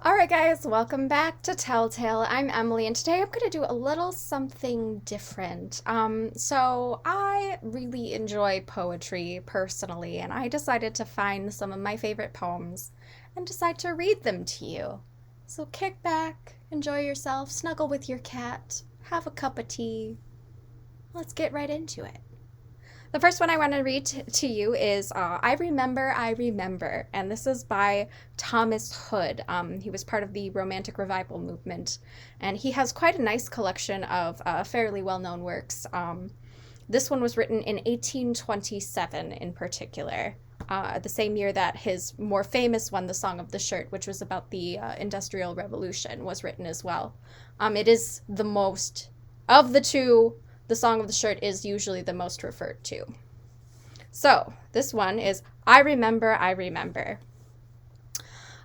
Alright guys, welcome back to Telltale. I'm Emily and today I'm going to do a little something different. So I really enjoy poetry personally and I decided to find some of my favorite poems and decide to read them to you. So kick back, enjoy yourself, snuggle with your cat, have a cup of tea. Let's get right into it. The first one I want to read to you is I Remember, I Remember, and this is by Thomas Hood. He was part of the Romantic Revival movement, and he has quite a nice collection of fairly well known works. This one was written in 1827 in particular, the same year that his more famous one, The Song of the Shirt, which was about the Industrial Revolution, was written as well. It is the most, of the two, The Song of the Shirt is usually the most referred to. So, this one is I Remember, I Remember.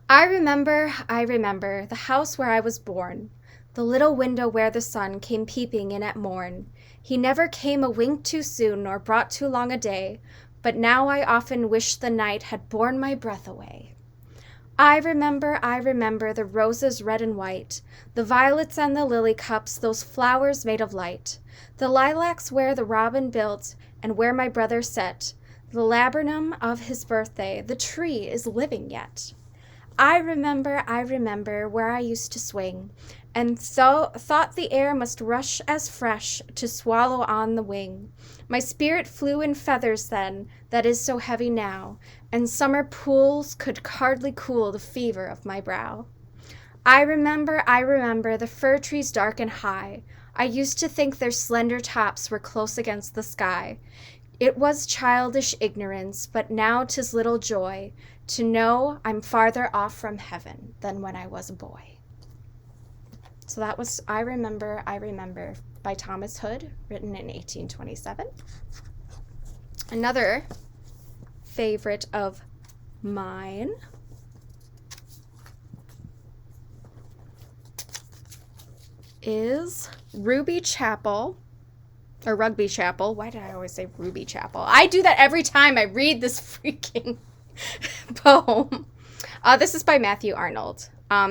I remember the house where I was born, the little window where the sun came peeping in at morn. He never came a wink too soon nor brought too long a day, but now I often wish the night had borne my breath away. I remember the roses red and white, the violets and the lily cups, those flowers made of light, the lilacs where the robin built and where my brother set, the laburnum of his birthday, the tree is living yet. I remember where I used to swing, and so thought the air must rush as fresh to swallow on the wing. My spirit flew in feathers then, that is so heavy now, and summer pools could hardly cool the fever of my brow. I remember the fir trees dark and high. I used to think their slender tops were close against the sky. It was childish ignorance, but now 'tis little joy to know I'm farther off from heaven than when I was a boy. So that was I Remember by Thomas Hood, written in 1827. Another favorite of mine is Ruby Chapel, or Rugby Chapel. Why did I always say Ruby Chapel? I do that every time I read this freaking poem. This is by Matthew Arnold.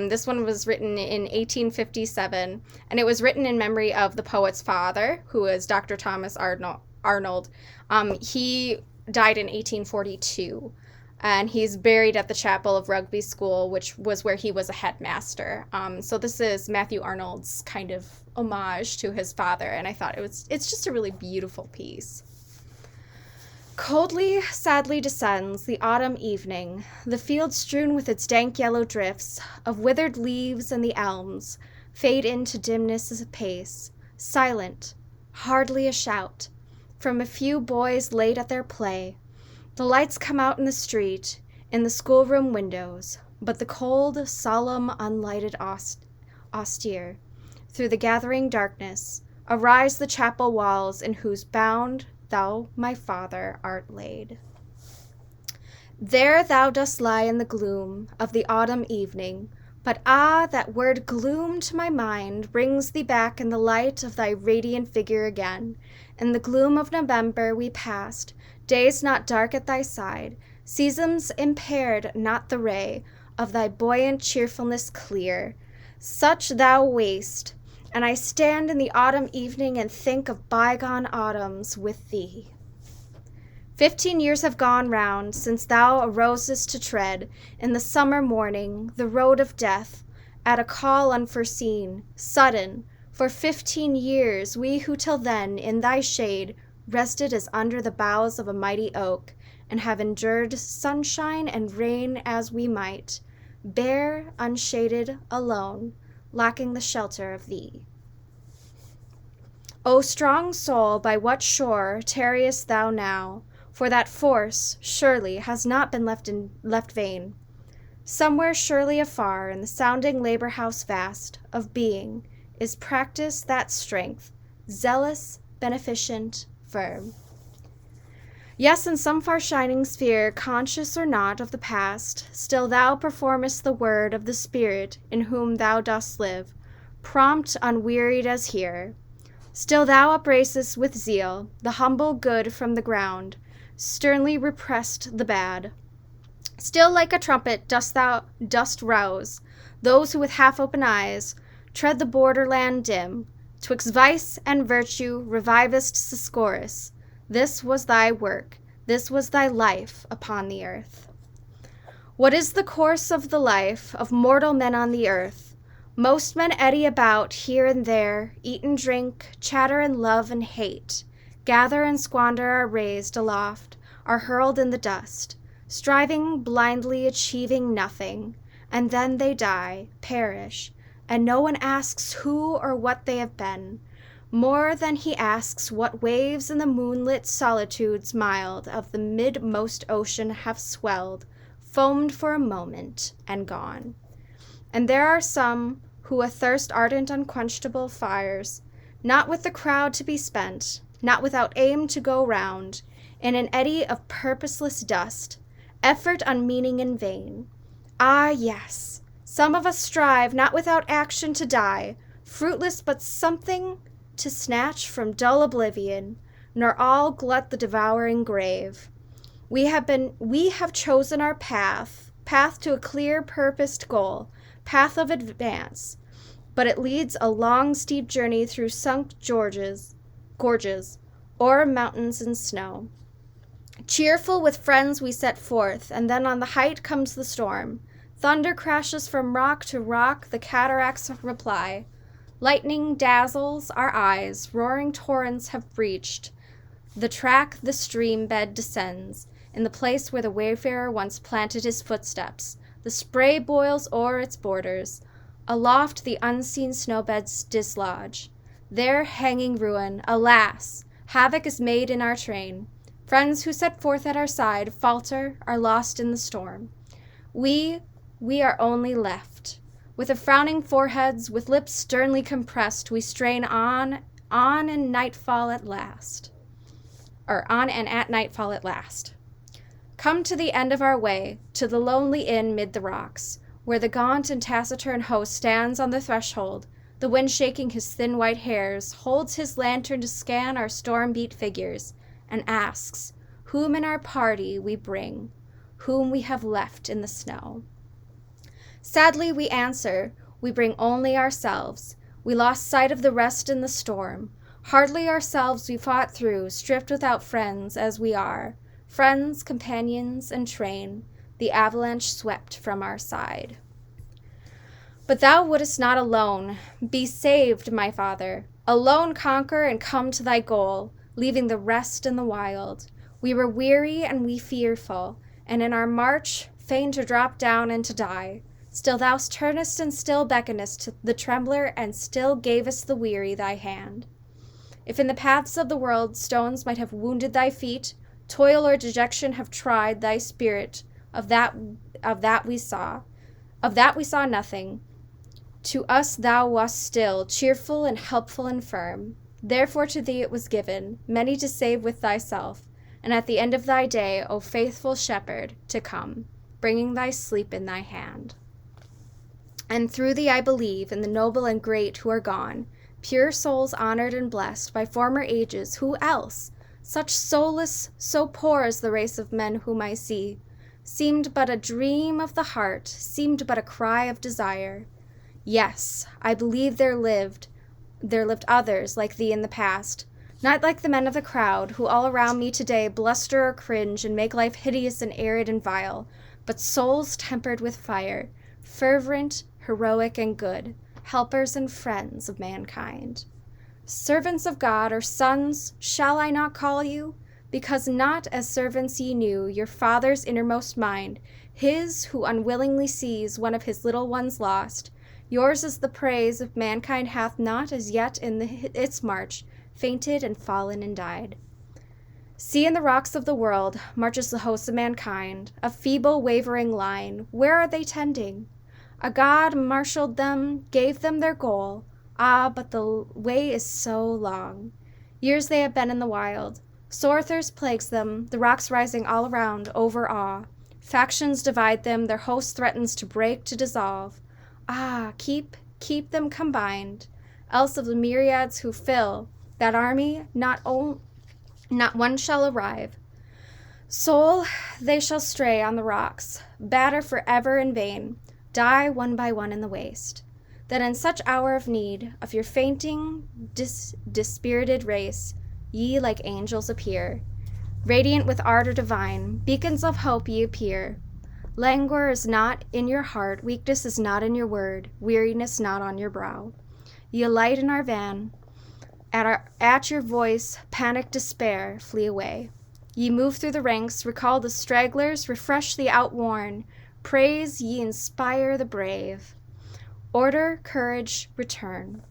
This one was written in 1857, and it was written in memory of the poet's father, who is Dr. Thomas Arnold. He died in 1842, and he's buried at the chapel of Rugby School, which was where he was a headmaster. So this is Matthew Arnold's kind of homage to his father, and I thought it's just a really beautiful piece. Coldly, sadly descends the autumn evening, the field strewn with its dank yellow drifts of withered leaves, and the elms fade into dimness apace, silent, hardly a shout, from a few boys late at their play. The lights come out in the street, in the schoolroom windows, but the cold, solemn, unlighted austere, through the gathering darkness, arise the chapel walls in whose bound thou, my father, art laid. There thou dost lie in the gloom of the autumn evening, but that word gloom to my mind brings thee back in the light of thy radiant figure again. In the gloom of November we passed, days not dark at thy side, seasons impaired not the ray of thy buoyant cheerfulness clear. Such thou wast, and I stand in the autumn evening and think of bygone autumns with thee. 15 years have gone round since thou arosest to tread, in the summer morning, the road of death, at a call unforeseen, sudden. For 15 years we who till then in thy shade rested as under the boughs of a mighty oak, and have endured sunshine and rain as we might, bare, unshaded, alone, lacking the shelter of thee. O strong soul, by what shore tarriest thou now? For that force, surely, has not been left vain. Somewhere surely afar, in the sounding labor-house vast of being, is practiced that strength, zealous, beneficent, firm. Yes, in some far shining sphere, conscious or not of the past, still thou performest the word of the Spirit in whom thou dost live, prompt, unwearied as here. Still thou upraisest with zeal the humble good from the ground, sternly repressed the bad. Still like a trumpet dost rouse those who with half-open eyes tread the borderland dim, twixt vice and virtue revivest Siscorus. This was thy work, this was thy life upon the earth. What is the course of the life of mortal men on the earth? Most men eddy about here and there, eat and drink, chatter and love and hate, gather and squander, are raised aloft, are hurled in the dust, striving blindly, achieving nothing, and then they die, perish, and no one asks who or what they have been, more than he asks what waves in the moonlit solitudes mild of the midmost ocean have swelled, foamed for a moment, and gone. And there are some who, athirst ardent unquenchable fires, not with the crowd to be spent, not without aim to go round, in an eddy of purposeless dust, effort unmeaning and vain. Ah, yes, some of us strive not without action to die, fruitless but something to snatch from dull oblivion, nor all glut the devouring grave. We have chosen our path to a clear purposed goal, path of advance, but it leads a long steep journey through sunk gorges, o'er mountains and snow. Cheerful with friends we set forth, and then on the height comes the storm. Thunder crashes from rock to rock, the cataracts reply. Lightning dazzles our eyes, roaring torrents have breached the track, the stream bed descends, in the place where the wayfarer once planted his footsteps. The spray boils o'er its borders. Aloft the unseen snowbeds dislodge. There hanging ruin, alas! Havoc is made in our train. Friends who set forth at our side falter, are lost in the storm. We are only left. With a frowning foreheads, with lips sternly compressed, we strain on and nightfall at last. On and at nightfall at last. Come to the end of our way, to the lonely inn mid the rocks, where the gaunt and taciturn host stands on the threshold, the wind shaking his thin white hairs, holds his lantern to scan our storm-beat figures, and asks whom in our party we bring, whom we have left in the snow. Sadly we answer, we bring only ourselves. We lost sight of the rest in the storm. Hardly ourselves we fought through, stripped without friends as we are. Friends, companions, and train, the avalanche swept from our side. But thou wouldest not alone be saved, my father. Alone conquer and come to thy goal, leaving the rest in the wild. We were weary and we fearful, and in our march fain to drop down and to die. Still thou turnest and still beckonest to the trembler, and still gavest the weary thy hand. If in the paths of the world stones might have wounded thy feet, toil or dejection have tried thy spirit, of that we saw nothing. To us thou wast still, cheerful and helpful and firm. Therefore to thee it was given, many to save with thyself, and at the end of thy day, O faithful shepherd, to come, bringing thy sleep in thy hand. And through thee I believe in the noble and great who are gone, pure souls honored and blessed by former ages. Who else? Such soulless, so poor as the race of men whom I see, seemed but a dream of the heart, seemed but a cry of desire. Yes, I believe there lived others like thee in the past, not like the men of the crowd, who all around me today bluster or cringe and make life hideous and arid and vile, but souls tempered with fire, fervent, heroic, and good, helpers and friends of mankind. Servants of God, or sons, shall I not call you? Because not as servants ye knew your Father's innermost mind, his who unwillingly sees one of his little ones lost. Yours is the praise of mankind hath not as yet in its march fainted and fallen and died. See, in the rocks of the world marches the host of mankind, a feeble, wavering line. Where are they tending? A God marshaled them, gave them their goal. Ah, but the way is so long. Years they have been in the wild. Sore thirst plagues them, the rocks rising all around overawe. Factions divide them, their host threatens to break, to dissolve. Ah, keep them combined, else of the myriads who fill that army, not one shall arrive. Soul, they shall stray on the rocks, batter forever in vain. die one by one in the waste. That in such hour of need of your fainting, dispirited race, ye like angels appear. Radiant with ardor divine, beacons of hope ye appear. Languor is not in your heart, weakness is not in your word, weariness not on your brow. Ye alight in our van, at your voice, panic despair, flee away. Ye move through the ranks, recall the stragglers, refresh the outworn, praise ye inspire the brave. Order, courage, return.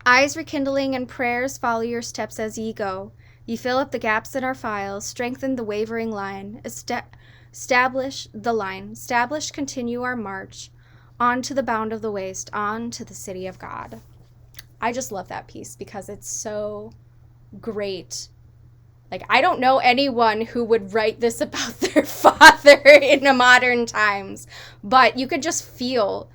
Eyes rekindling and prayers follow your steps as ye go. Ye fill up the gaps in our files, strengthen the wavering line, establish, continue our march, on to the bound of the waste, on to the city of God. I just love that piece because it's so great. Like, I don't know anyone who would write this about their father in the modern times, but you could feel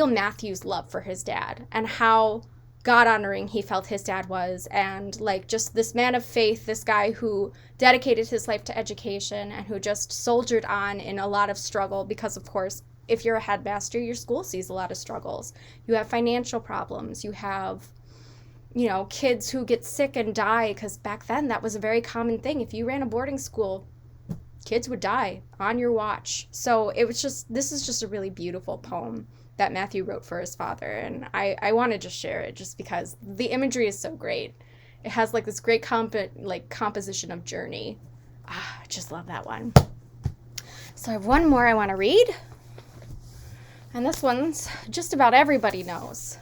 Matthew's love for his dad and how God-honoring he felt his dad was, and like just this man of faith, this guy who dedicated his life to education and who just soldiered on in a lot of struggle because, of course, if you're a headmaster, your school sees a lot of struggles. You have financial problems. You have, kids who get sick and die, because back then that was a very common thing. If you ran a boarding school, kids would die on your watch. So this is just a really beautiful poem that Matthew wrote for his father, and I want to just share it just because the imagery is so great. It has like this great composition of journey. I just love that one. So I have one more I want to read, and this one's just about everybody knows,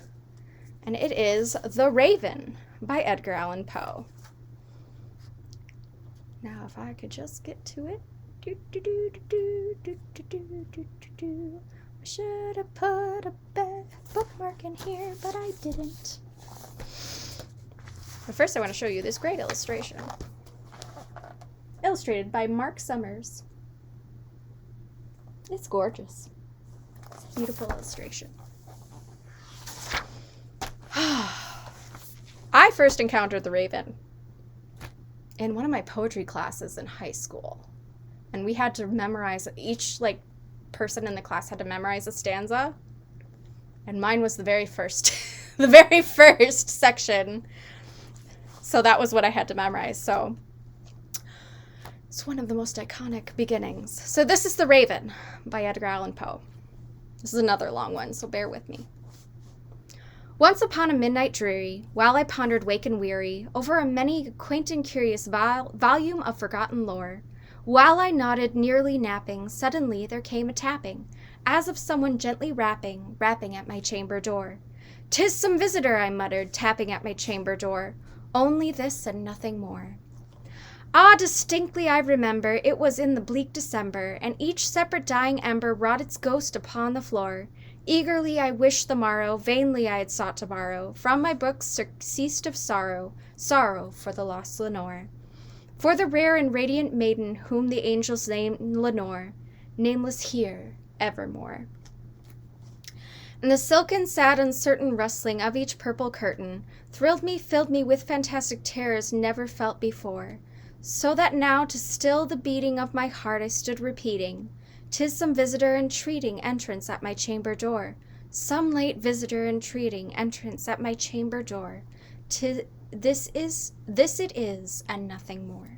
and it is The Raven by Edgar Allan Poe. Now if I could just get to it. I should have put a bookmark in here, but I didn't. But first I want to show you this great illustration. Illustrated by Mark Summers. It's gorgeous. It's a beautiful illustration. I first encountered the Raven in one of my poetry classes in high school. And we had to memorize, each person in the class had to memorize a stanza. And mine was the very first the very first section. So that was what I had to memorize. So it's one of the most iconic beginnings. So this is The Raven by Edgar Allan Poe. This is another long one, so bear with me. Once upon a midnight dreary, while I pondered wake and weary over a many quaint and curious volume of forgotten lore, while I nodded, nearly napping, suddenly there came a tapping, as of someone gently rapping at my chamber door. "'Tis some visitor," I muttered, tapping at my chamber door. Only this and nothing more. Ah, distinctly I remember, it was in the bleak December, and each separate dying ember wrought its ghost upon the floor. Eagerly I wished the morrow, vainly I had sought to borrow from my books surceased of sorrow for the lost Lenore. For the rare and radiant maiden whom the angels named Lenore, nameless here evermore. And the silken, sad, uncertain rustling of each purple curtain thrilled me, filled me with fantastic terrors never felt before, so that now to still the beating of my heart I stood repeating, "'Tis some visitor entreating entrance at my chamber door, some late visitor entreating entrance at my chamber door. This it is, and nothing more."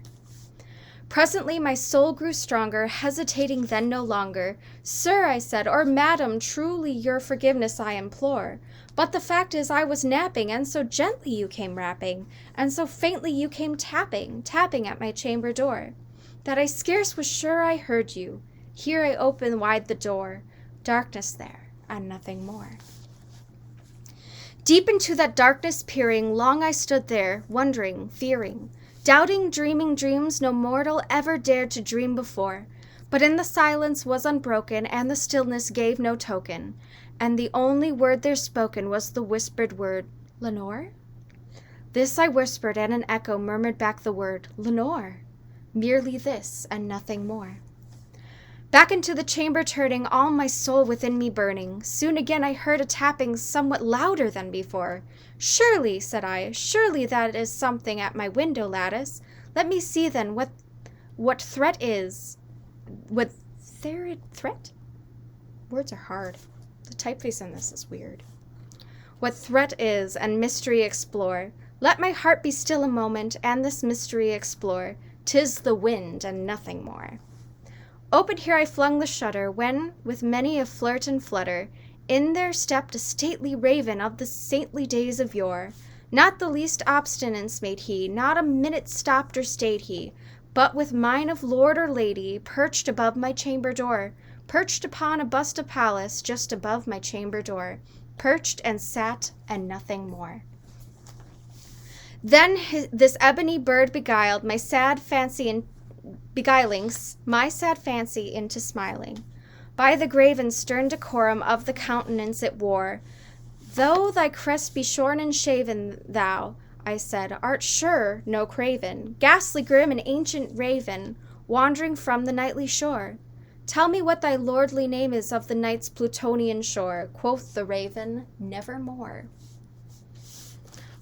Presently my soul grew stronger, hesitating then no longer. "Sir," I said, "or madam, truly your forgiveness I implore. But the fact is I was napping, and so gently you came rapping, and so faintly you came tapping at my chamber door, that I scarce was sure I heard you. Here I open wide the door, darkness there, and nothing more." Deep into that darkness peering, long I stood there, wondering, fearing, doubting, dreaming dreams no mortal ever dared to dream before. But in the silence was unbroken, and the stillness gave no token, and the only word there spoken was the whispered word, "Lenore?" This I whispered, and an echo murmured back the word, "Lenore." Merely this, and nothing more. Back into the chamber turning, all my soul within me burning, soon again I heard a tapping somewhat louder than before. "Surely," said I, "surely that is something at my window lattice. Let me see then what threat is." What threat? Words are hard. The typeface in this is weird. What threat is, and mystery explore. Let my heart be still a moment, and this mystery explore. 'Tis the wind, and nothing more. Open here I flung the shutter, when, with many a flirt and flutter, in there stepped a stately raven of the saintly days of yore. Not the least obstinance made he, not a minute stopped or stayed he, but with mien of lord or lady, perched above my chamber door, perched upon a bust of Pallas, just above my chamber door, perched and sat, and nothing more. Then this ebony bird beguiled my sad fancy into smiling. By the grave and stern decorum of the countenance it wore, though thy crest be shorn and shaven, thou, I said, art sure no craven, ghastly grim and ancient raven, wandering from the nightly shore. Tell me what thy lordly name is of the night's Plutonian shore. Quoth the raven, nevermore.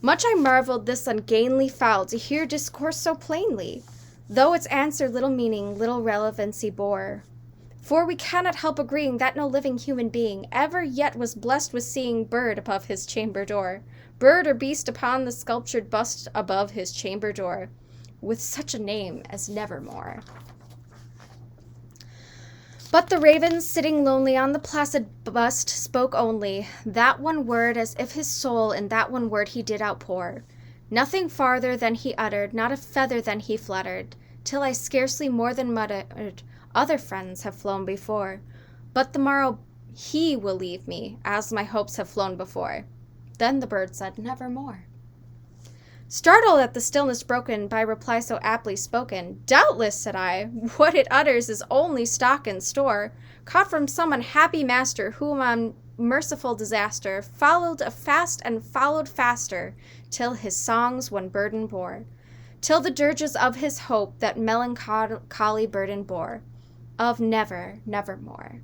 Much I marveled this ungainly fowl to hear discourse so plainly, though its answer little meaning, little relevancy bore. For we cannot help agreeing that no living human being ever yet was blessed with seeing bird above his chamber door, bird or beast upon the sculptured bust above his chamber door, with such a name as Nevermore. But the raven, sitting lonely on the placid bust, spoke only that one word, as if his soul in that one word he did outpour. Nothing farther than he uttered, not a feather than he fluttered, till I scarcely more than muttered, other friends have flown before, but the morrow he will leave me, as my hopes have flown before. Then the bird said, nevermore. Startled at the stillness broken by reply so aptly spoken, doubtless, said I, what it utters is only stock and store, caught from some unhappy master, whom on merciful disaster followed fast and followed faster, till his songs one burden bore, till the dirges of his hope that melancholy burden bore, of never, nevermore.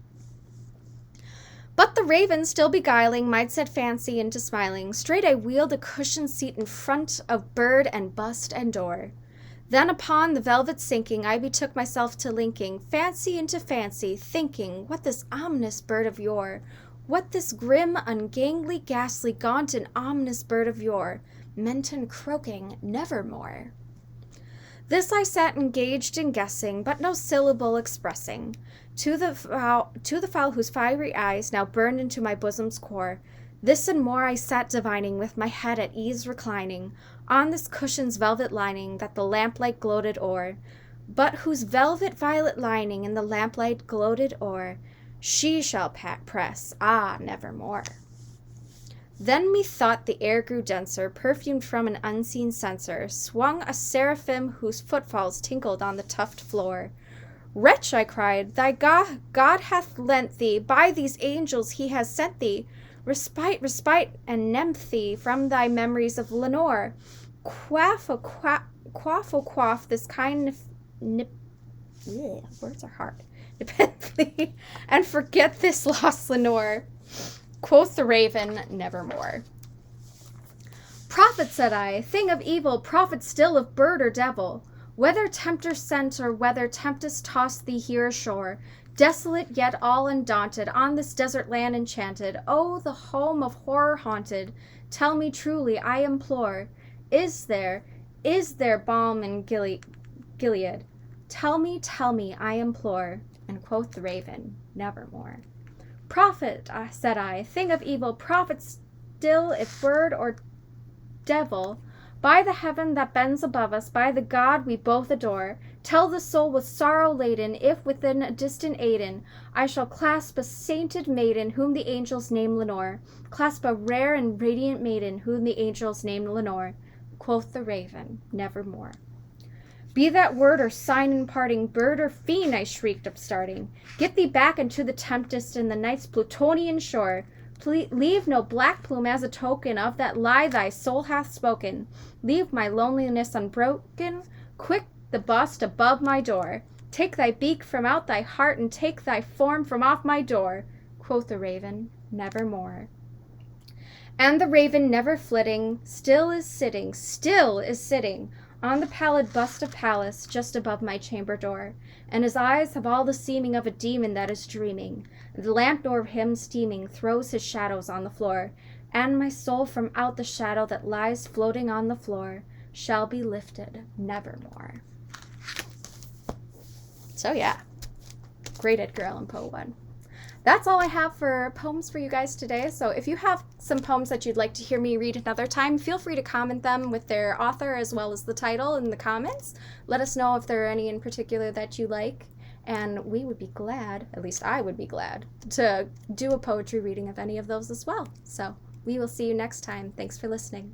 But the raven, still beguiling my sad fancy into smiling, straight I wheeled a cushioned seat in front of bird and bust and door. Then upon the velvet sinking, I betook myself to linking fancy into fancy, thinking what this ominous bird of yore, what this grim, ungainly, ghastly, gaunt, and ominous bird of yore meant in croaking nevermore. This I sat engaged in guessing, but no syllable expressing. To the fowl whose fiery eyes now burned into my bosom's core, this and more I sat divining, with my head at ease reclining on this cushion's velvet lining that the lamplight gloated o'er, but whose velvet violet lining in the lamplight gloated o'er, she shall press, nevermore. Then methought the air grew denser, perfumed from an unseen censer, swung a seraphim whose footfalls tinkled on the tufted floor. Wretch, I cried, thy God hath lent thee, by these angels he has sent thee, respite, and nepenthe from thy memories of Lenore. Quaff, this kind words are hard. Nepenthe, and forget this lost Lenore. Quoth the raven, nevermore. Prophet, said I, thing of evil, prophet still of bird or devil, whether tempter sent or whether tempest tossed thee here ashore, desolate yet all undaunted, on this desert land enchanted, oh, the home of horror haunted, tell me truly, I implore, is there balm in Gilead? Tell me, I implore. And quoth the raven, nevermore. Prophet, said I, thing of evil, prophet still, if bird or devil, by the heaven that bends above us, by the God we both adore, tell the soul with sorrow laden, if within a distant Aidenn I shall clasp a sainted maiden whom the angels name Lenore, clasp a rare and radiant maiden whom the angels name Lenore. Quoth the raven, nevermore. Be that word or sign in parting, bird or fiend, I shrieked upstarting, get thee back into the tempest in the night's Plutonian shore. Leave no black plume as a token of that lie thy soul hath spoken. Leave my loneliness unbroken. Quick the bust above my door. Take thy beak from out thy heart, and take thy form from off my door. Quoth the raven, nevermore. And the raven, never flitting, still is sitting On the pallid bust of Pallas, just above my chamber door, and his eyes have all the seeming of a demon that is dreaming. The lamp nor him steaming throws his shadows on the floor, and my soul from out the shadow that lies floating on the floor shall be lifted nevermore. So yeah, great Edgar Allan Poe one. That's all I have for poems for you guys today. So if you have some poems that you'd like to hear me read another time, feel free to comment them with their author as well as the title in the comments. Let us know if there are any in particular that you like, and we would be glad, at least I would be glad, to do a poetry reading of any of those as well. So we will see you next time. Thanks for listening.